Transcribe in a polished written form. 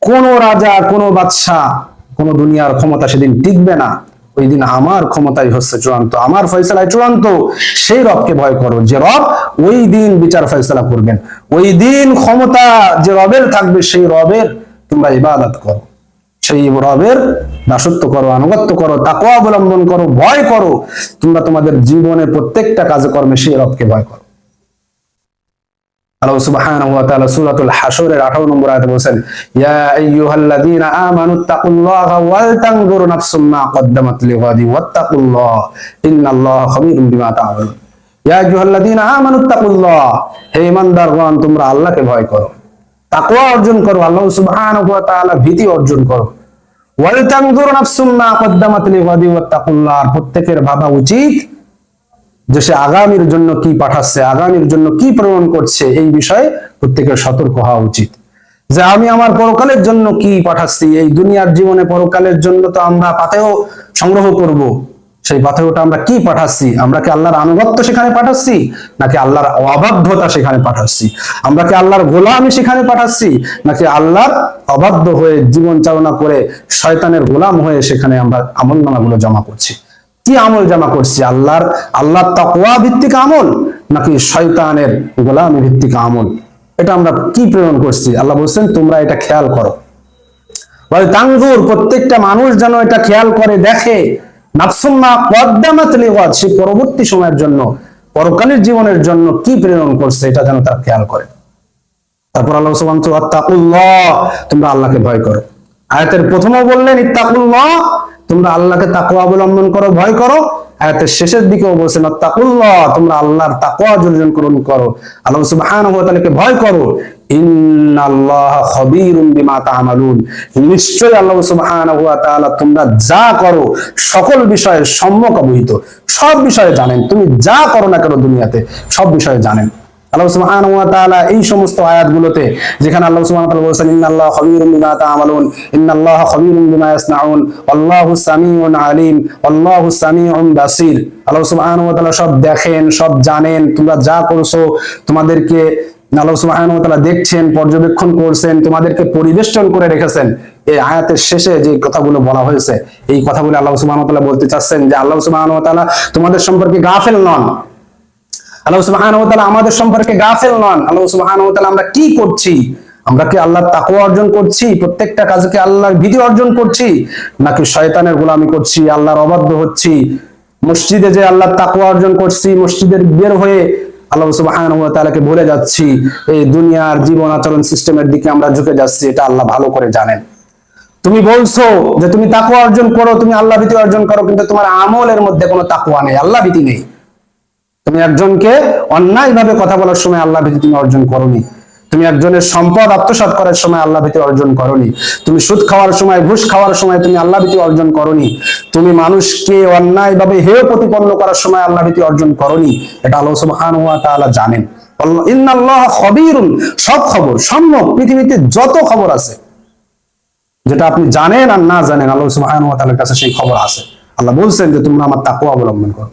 কোন রাজা, কোন বাদশাহ, কোন দুনিয়ার ক্ষমতা সেদিন টিকবে না। ওই দিন আমার ক্ষমতাই হচ্ছে চূড়ান্ত, আমার ফয়সালায় চূড়ান্ত। সেই রবকে ভয় করো যে রব ওই দিন বিচার ফয়সালা করবেন। ওই দিন ক্ষমতা যে রবের থাকবে, সেই রবের তোমরা ইবাদত করো, সেই রবের দাসত্ব করো, আনুগত্য করো, তাকওয়া অবলম্বন করো, ভয় করো। তোমরা তোমাদের জীবনে প্রত্যেকটা কাজে কর্মে সেই রবকে ভয় করো। আল্লাহ সুবহানাহু ওয়া তাআলা সূরাতুল হাশরের 18 নম্বর আয়াতে বলেন, ইয়া আইয়ুহাল্লাযীনা আমানুত্তাকুল্লাহা ওয়াল তানজুর নাফসুম মা কদ্দামাত লিগাদি ওয়াত্তাকুল্লাহ ইন্নাল্লাহা খাবীরুম বিমা তা'মালুন। ইয়া আইয়ুহাল্লাযীনা আমানুত্তাকুল্লাহ, হে ঈমানদারগণ তোমরা আল্লাহকে ভয় করো, তাকওয়া অর্জন করো, আল্লাহ সুবহানাহু ওয়া তাআলা ভীতি অর্জন করো। ওয়াল তানজুর নাফসুম মা কদ্দামাত লিগাদি ওয়াত্তাকুল্লাহ, প্রত্যেকের ভাবা উচিত যে সে আগামীর জন্য কি পাঠাচ্ছে, আগামীর জন্য কি প্রেরণ করছে, এই বিষয়ে প্রত্যেকের সতর্ক হওয়া উচিত। যে আমি আমার পরকালের জন্য কি পাঠাচ্ছি, এই দুনিয়ার জীবনে পরকালের জন্য তো আমরা পাথেয় সংগ্রহ করব, সেই পাথেয়টা আমরা কি পাঠাচ্ছি? আমরা কি আল্লাহর আনুগত্য সেখানে পাঠাচ্ছি, নাকি আল্লাহর অবাধ্যতা সেখানে পাঠাচ্ছি? আমরা কি আল্লাহর গোলামি সেখানে পাঠাচ্ছি, নাকি আল্লাহর অবাধ্য হয়ে জীবন চালনা করে শয়তানের গোলাম হয়ে সেখানে আমরা আমলনামাগুলো জমা করছি? কি আমল জমা করছি? আল্লাহর তাকওয়া ভিত্তিক আমল, নাকি শয়তানের গোলামি ভিত্তিক আমল? এটা আমরা কি প্রেরণ করছি? আল্লাহ বলছেন তোমরা এটা খেয়াল করো। বলে তানজুর, প্রত্যেকটা মানুষ যেন এটা খেয়াল করে দেখে, নাফসুম মা কদ্দামাত লিগাদ, সে পরবর্তী সময়ের জন্য, পরকালের জীবনের জন্য কি প্রেরণ করছে, এটা যেন তারা খেয়াল করে। তারপর আল্লাহ সুবহানাহু ওয়া তাআলা ওয়াত্তাকুল্লাহ, তোমরা আল্লাহকে ভয় করো। আয়াতের প্রথমে বললেন ইত্তাকুল্লাহ, তোমরা আল্লাহকে তাকওয়া অবলম্বন করো, ভয় করো। আয়াতের শেষের দিকেও বলছেন আত্তাকুল্লাহ, তোমরা আল্লাহর তাকওয়া অর্জন করো, আল্লাহ সুবহানাহু ওয়া তাআলাকে ভয় করো। ইন্নাল্লাহা খাবীরুম বিমা তা'মালুন, নিশ্চয়ই আল্লাহ সুবহানাহু ওয়া তাআলা তোমরা যা করো সকল বিষয়ে সম্যক অবহিত, সব বিষয়ে জানেন। তুমি যা করো না কেন দুনিয়াতে সব বিষয়ে জানেন। আল্লাহ সুবহানাহু ওয়া তাআলা এই সমস্ত আয়াতগুলোতে যেখানে আল্লাহ সুবহানাহু ওয়া তাআলা বলেছেন ইন্নাল্লাহা খাবীরুম বিমা তা'মালুন, ইন্নাল্লাহা খাবীরুম বিমা ইয়াসনাউন, আল্লাহু সামিউন আলিম, আল্লাহু সামিউন বাসীর, আল্লাহ সুবহানাহু ওয়া তাআলা সব দেখেন, সব জানেন। তোমরা যা করছো তোমাদেরকে আল্লাহ সুবহানাহু ওয়া তাআলা দেখছেন, পর্যবেক্ষণ করছেন, তোমাদেরকে পরিবেষ্টন করে রেখেছেন। এই আয়াতের শেষে যে কথাগুলো বলা হয়েছে, এই কথাগুলো আল্লাহ সুবহানাহু ওয়া তাআলা বলতে চাচ্ছেন যে আল্লাহ সুবহানাহু ওয়া তাআলা তোমাদের সম্পর্কে গাফেল নন, আল্লাহ সুবহানাহু ওয়া তাআলা আমাদের সম্পর্কে গাফেল নন। আল্লাহ সুবহানাহু ওয়া তাআলা আমরা কি করছি, আমরা কি আল্লাহর তাকওয়া অর্জন করছি, প্রত্যেকটা কাজে কি আল্লাহর ভীতি অর্জন করছি, নাকি শয়তানের গোলামি করছি, আল্লাহর অবাধ্য হচ্ছি? মসজিদে যে আল্লাহর তাকওয়া অর্জন করছি, মসজিদের বের হয়ে আল্লাহ সুবহানাহু ওয়া তাআলাকে ভুলে যাচ্ছি, এই দুনিয়ার জীবন আচরণ সিস্টেমের দিকে আমরা ঝুঁকে যাচ্ছি, এটা আল্লাহ ভালো করে জানেন। তুমি বলছো যে তুমি তাকওয়া অর্জন করো, তুমি আল্লাহ ভীতি অর্জন করো, কিন্তু তোমার আমলের মধ্যে কোনো তাকওয়া নেই, আল্লাহ ভীতি নেই। তুমি একজনকে অন্যায়ভাবে কথা বলার সময় আল্লাহ ভীতি তুমি অর্জন করোনি, তুমি একজনের সম্পদ আত্মসাৎ করার সময় আল্লাহ ভীতি অর্জন করোনি, তুমি সুদ খাওয়ার সময়, ঘুষ খাওয়ার সময় তুমি আল্লাহ ভীতি অর্জন করোনি, তুমি মানুষকে অন্যায়ভাবে হেয় প্রতিপন্ন করার সময় আল্লাহ ভীতি অর্জন করোনি। এটা আল্লাহ সুবহানাহু ওয়া তাআলা জানেন। ইন্নাল্লাহা খাবীরুন, সব খবর, সম্যক, পৃথিবীতে যত খবর আছে, যেটা আপনি জানেন আর না জানেন, আল্লাহ সুবহানাহু ওয়া তাআলার কাছে সেই খবর আছে। আল্লাহ বলছেন যে তোমরা আমার তাকওয়া অবলম্বন করো।